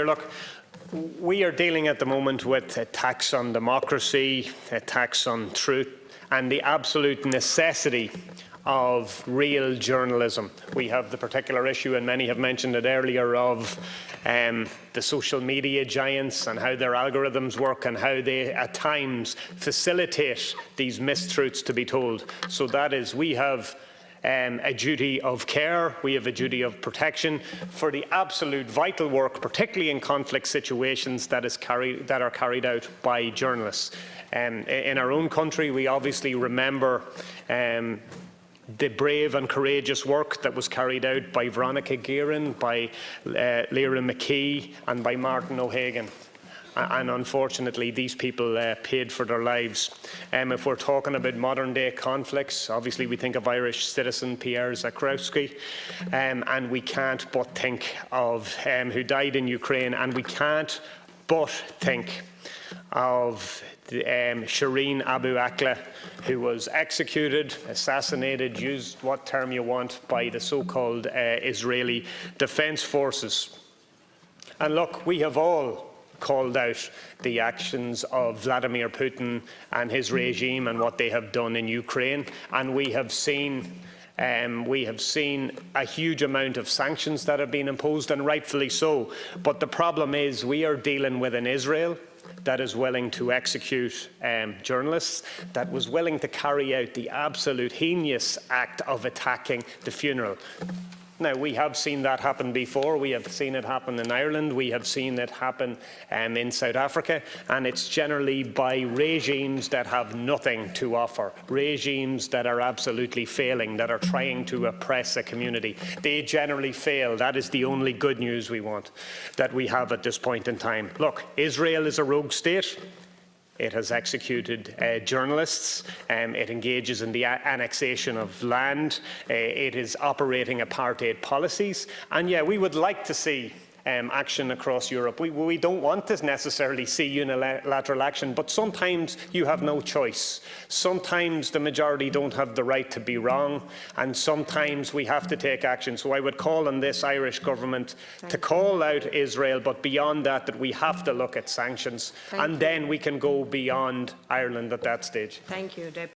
Look, we are dealing at the moment with attacks on democracy, attacks on truth, and the absolute necessity of real journalism. We have the particular issue, and many have mentioned it earlier, of the social media giants and how their algorithms work and how they at times facilitate these mistruths to be told. So that is, we have a duty of care, we have a duty of protection for the absolute vital work, particularly in conflict situations, that are carried out by journalists. In our own country, we obviously remember the brave and courageous work that was carried out by Veronica Guerin, by Lyra McKee and by Martin O'Hagan. And unfortunately, these people paid for their lives. If we're talking about modern-day conflicts, obviously we think of Irish citizen Pierre Zakrzewski, and we can't but think of who died in Ukraine, and we can't but think of Shireen Abu Akleh, who was executed, assassinated, use what term you want, by the so-called Israeli Defence Forces. And look, we have all called out the actions of Vladimir Putin and his regime and what they have done in Ukraine, and we have seen a huge amount of sanctions that have been imposed, and rightfully so. But the problem is, we are dealing with an Israel that is willing to execute journalists, that was willing to carry out the absolute heinous act of attacking the funeral. Now, we have seen that happen before. We have seen it happen in Ireland. We have seen it happen in South Africa. And it's generally by regimes that have nothing to offer, regimes that are absolutely failing, that are trying to oppress a community. They generally fail. That is the only good news we want, that we have at this point in time. Look, Israel is a rogue state. It has executed journalists. It engages in the annexation of land. It is operating apartheid policies. And yeah, we would like to see action across Europe. We don't want to necessarily see unilateral action, but sometimes you have no choice. Sometimes the majority don't have the right to be wrong, and sometimes we have to take action. So I would call on this Irish government to call out Israel, but beyond that, that we have to look at sanctions, and then we can go beyond Ireland at that stage. Thank you, Deputy.